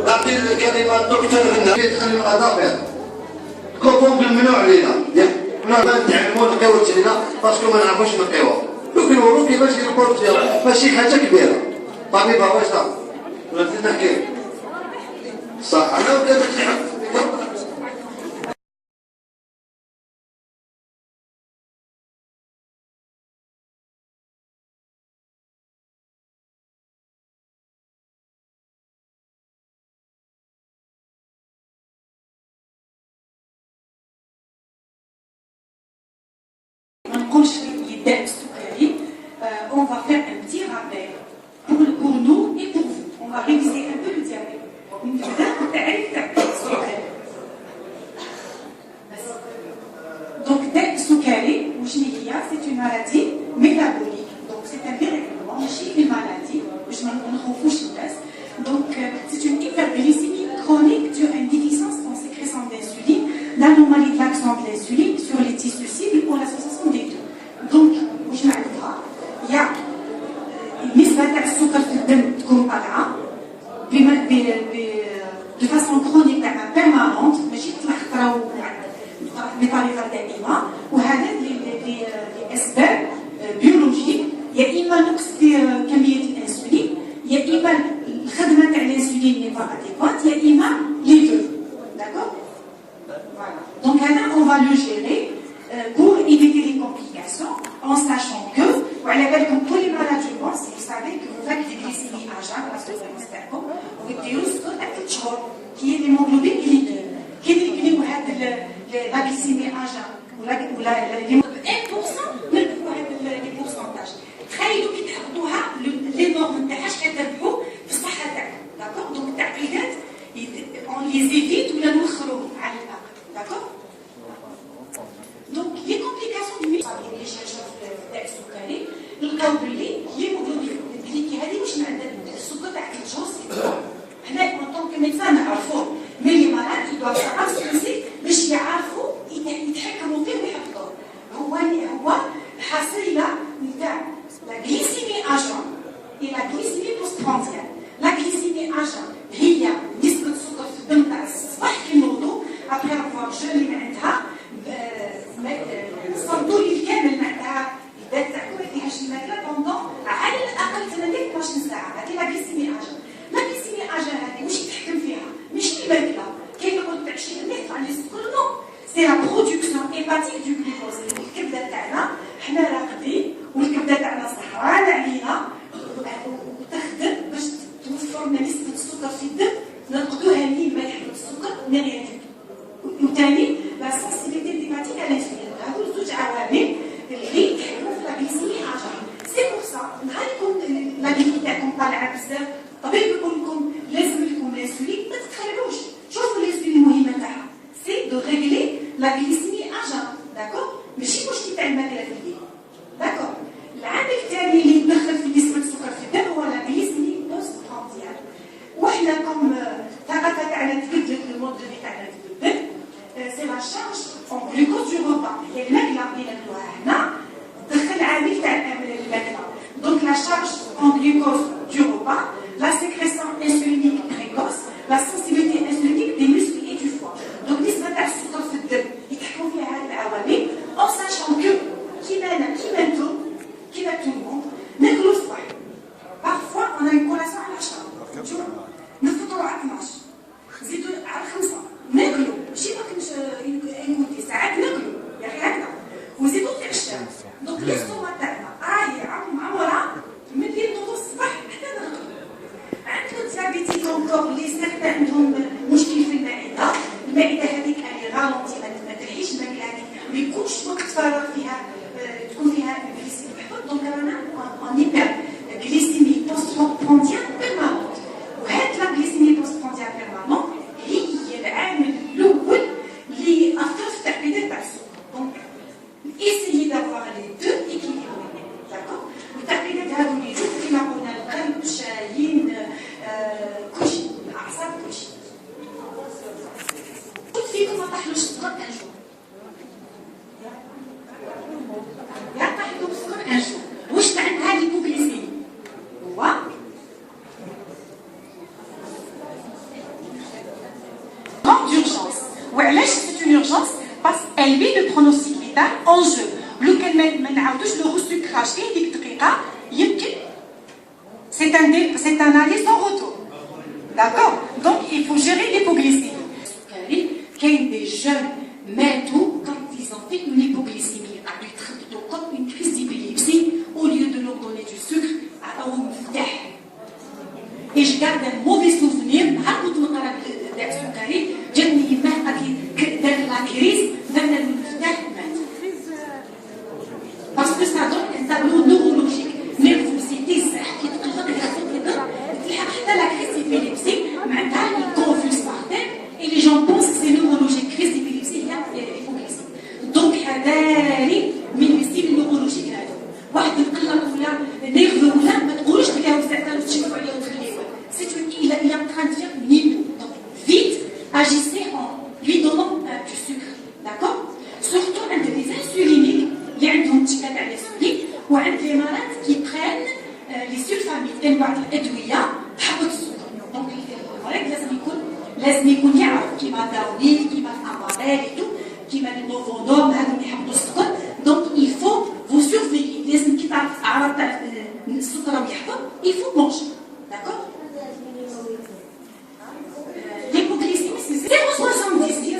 نعطي الكلمه الدكتور هنا كيدخل الاظافر كوفون بالممنوع علينا ما نتعلموا نقيو رجلينا باسكو ما نعرفوش نقيوها لو كنورو كيفاش يربط ماشي حاجه كبيره طبيبه واش ولا بدنا كيف صح انا وكذا On va faire un petit rappel pour nous et pour vous. On va réviser un peu le diabète. Donc, c'est une maladie métabolique. Donc, c'est un dérèglement, une maladie. Donc, c'est une hyperglycémie chronique due à une déficience en sécrétion d'insuline, l'anomalie de l'action de l'insuline sur les tissus cibles ou l'association des deux. Donc, il y a نسبة تاع السكر في الدم تكون طالعة de façon chronique تاعها permanente ماشي تطلع خطرة بطريقة دائمة وهذا لأسباب بيولوجيك يا إما نقص في كمية الأنسولين يا إما الخدمة تاع الأنسولين n'est pas adéquate يا إما les deux. D'accord? Voilà. Donc هذا on va le gérer pour éviter les complications en sachant que وعلى بالكم كل مرة je pense vous savez que vous faites des glycémies à jeun parce que vous تاعكم وتديروا سكر تاع 3 شهور كي هي الهيموغلوبين غليكيد كي نقلبوا هاد لا glycémie à jeun ولا 1% نربحوا هاد لي بورسونتاج تخيلوا كي تحطوها لي نورم تاعها اش كتربحوا في الصحة تاعكم داكور دونك التعقيدات اون لي زيفيت ولا نوخروهم على الاقل داكور. Donc, les complications du médicament, les chercheurs تاع السكري لقاو بلي الهيموغلوبين الغليكي هذه واش معدل السكر تاع الجوز حنا اون طونك ميدسان نعرفوه مي لي مالاد يدوا ابسكسي باش يعرفوا يتحكموا فيه ويحفظوه هو حصيله نتاع لا غليسيمي اجون اي لا غليسيمي بوستبرانديال. لا غليسيمي اجون هي نسبه السكر في الدم تاع الصباح كي نوضوا ابري افوار جوني من عندها الصندوق الكامل معناتها الذات تاعكم ما فيهاش الماكله بوندون على الاقل 12 ساعه. هذه لا غليسيمي اجا لا غليسيمي اجا هذه واش يتحكم فيها ماشي الماكله كاين يقول لك شي نيت على السكر نو سي لا برودكسيون هيباتيك دو غلوكوز. الكبده تاعنا حنا راقدين والكبده تاعنا سهرانه علينا وتخدم باش توفر لنا نسبه السكر في الدم نرقدوها لين ما يحدث السكر نغير وثاني لا سنسيبيتي ديماتيك على الانسولين. هادو زوج عوامل اللي يتحكموا في لا غليسيمي اجا. سي بور سا نهار يكون لا غليسيمي تاعكم طالعه بزاف الطبيب يقول لكم لازم لكم الانسولين ما تتخلعوش. شوفوا الانسولين المهمه تاعها سي دو ريغلي لا غليسيمي اجا داكور ماشي مشكل تاع الماكله في الليل داكور. العامل الثاني اللي يدخل في نسبه السكر في الدم هو لا غليسيمي بوست برانديال. وحنا كم الثقافه تاعنا تبدلت المود دو في تاعنا تبدل سي لا شارج اون غلوكوز دو روبا هي الماكله اللي ناكلوها هنا تدخل عامل تاع الماكله. دونك لا شارج اون غلوكوز دو روبا لا سيكريسيون انسولينيك بريكوس لا سنسيبيتي انسولينيك دي مسكل اي دو فوا. دونك نسبه تاع السكر في الدم يتحكموا فيها هاد العوامل اون ساشون كو كيما انتم كيما تو الموند ناكلوا الصباح بارفوا اون اون كولاسيون على 10 نفطروا على 12 نزيدوا على 5 ناكلوا ماشي نقول ساعات ناكلوا يا اخي هكذا وزيدوا في العشاء. دونك الاستوما تاعنا راهي معمره من اللي نوضوا الصباح حتى نرقدوا. عندكم ديابيتيك اونكور اللي ساكنه عندهم مشكل في المعده هذيك اللي غالونتي ما تريحيش الماكله هذيك ما يكونش وقت فراغ فيها تكون فيها الغليسيمي محفوظ. دونك رانا اون هيبر غليسيمي بوست برانديال بيرمانونت. وهاد لا غليسيمي بوست برانديال بيرمانونت هي العامل الاول اللي ياثر في التعقيدات تاع السكر. دونك essayez d'avoir les deux équilibrés d'accord. والتعقيدات هادو اللي كما قلنا القلب الشرايين كلشي الاعصاب كلشي وعلاش سي اون اورجونس؟ باسكو elle met le pronostic vital en jeu. لو كان ما نعاودوش لو ريسوكراج في هذيك الدقيقه يمكن c'est un aller sans retour. D'accord? Donc il faut gérer l'hypoglycémie. كاين des jeunes ماتوا quand ils ont fait une hypoglycémie. عادوا يتخبطوا comme une crise d'épilepsie au lieu de leur donner du sucre عطاوهم مفتاح. Et je garde un mauvais souvenir. نهار كنت نقرا داء السكري جاتني يماه قالت لي دار لا كريز درنا له المفتاح مات. باسكو سا دون ان تابلو نورولوجيك نيرفوزيتي صح كي تقلق يخفق تلحق حتى لا كريز ديبيليبسي معناتها يكونفيوز باغ تيم اي لي جون بونس سي نورولوجيك كريز ديبيليبسي هي ايبوغليسيم. دونك حذاري من السيل النورولوجيك هذا واحد يقلق ولا نيرفو ولا ما تقولوش بلي هو زعما تشوفوا عليه وتخليه. Il est en train de faire une hypo. Donc, vite, agissez en lui donnant du sucre. D'accord? Surtout, un des insuliniques, il y a un petit cas d'insuline, ou un des malades qui prennent les sulfamides. Et بعض الأدوية تحبط السكر. Donc, المريض لازم يكون يعرف كيما الداونيل، كيما الأماريل كيما النوفونوم هذو اللي يحبطوا السكر. Donc, il faut vous surveiller. لازم كي تعرف أعراض تاع السكر راهو يحبط، il faut manger. D'accord? L'hypoglycémie, c'est 0,70.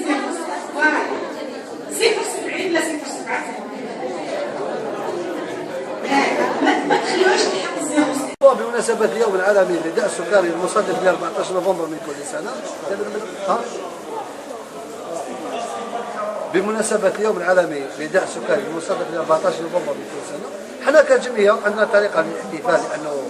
Voilà. 0,70 ولا 0,7. ما تخلوش تحط 0,7. بمناسبة اليوم العالمي لداء السكري المصادف ل 14 نوفمبر من كل سنة. بمناسبة اليوم العالمي لداء السكري المصادف ل 14 نوفمبر من كل سنة، حنا كجمعية عندنا طريقة للاحتفال، لأنه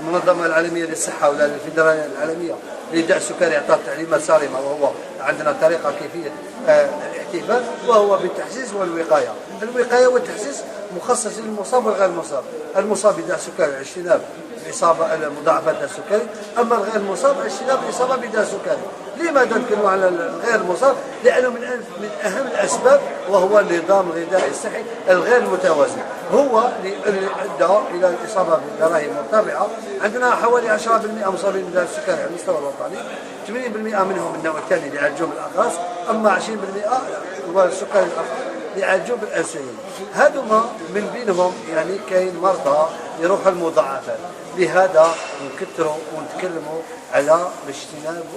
المنظمة العالمية للصحة ولا الفيدرالية العالمية لداء السكري أعطت تعليمات صارمة، وهو عندنا طريقة كيفية الاحتفال، وهو بالتحسيس والوقاية. الوقاية والتحسيس مخصص للمصاب والغير المصاب. المصاب بداء السكري اجتناب الإصابة مضاعفات السكري، أما الغير المصاب اجتناب الإصابة بداء السكري. لماذا نتكلموا على الغير المصاب؟ لأنه من أهم الأسباب وهو النظام الغذائي الصحي الغير متوازن، هو اللي أدى إلى الإصابة بالجراحة مرتفعة. عندنا حوالي 10% مصابين بداء السكري على المستوى الوطني، 80% منهم من النوع الثاني اللي يعالجوه بالأقراص، أما 20% هو السكري الأخر اللي يعالجوه بالأنسولين. هذوما من بينهم يعني كاين مرضى يروحوا المضاعفات. لهذا نكثروا ونتكلموا على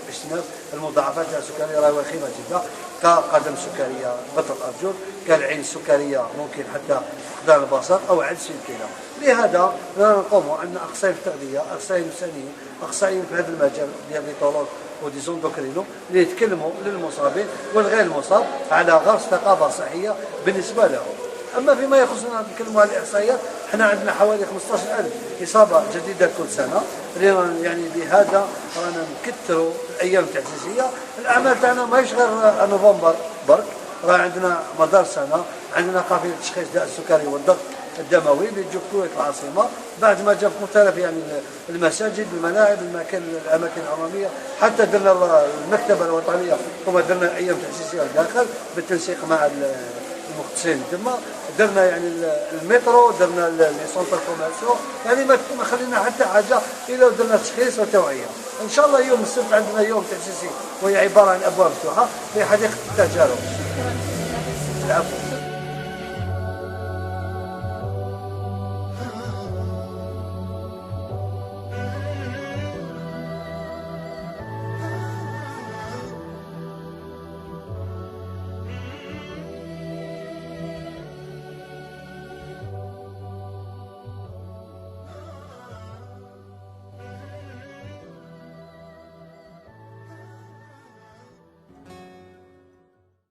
اجتناب المضاعفات السكريه، راهي وخيمه جدا، كقدم سكريه، بطن الارجل، كالعين السكريه، ممكن حتى فقدان البصر او عجز في الكلى. لهذا نقوموا عندنا اخصائيين في التغذيه، اخصائيين نفسانيين، اخصائيين في هذا المجال ديابيتولوج وديزوندوكرينو اللي يتكلموا للمصابين والغير المصاب على غرس ثقافه صحيه بالنسبه لهم. اما فيما يخصنا نتكلموا على الاحصائيات، حنا عندنا حوالي 15,000 اصابه جديده كل سنه، يعني بهذا رانا نكثروا الايام التحسيسيه. الاعمال تاعنا ماهيش غير نوفمبر برك، راه عندنا مدار سنه عندنا قافله تشخيص داء السكري والضغط الدموي اللي تجي في كويت العاصمه، بعد ما جا في مختلف يعني المساجد، الملاعب، الاماكن العموميه، حتى درنا المكتبه الوطنيه وما درنا ايام تحسيسيه داخل بالتنسيق مع المختصين تما، درنا يعني المترو، درنا لي سونتر كوميرسيو، يعني ما خلينا حتى حاجه الا ودرنا تشخيص وتوعيه. ان شاء الله يوم السبت عندنا يوم تحسيسي وهي عباره عن ابواب مفتوحه في حديقه التجارب. العفو.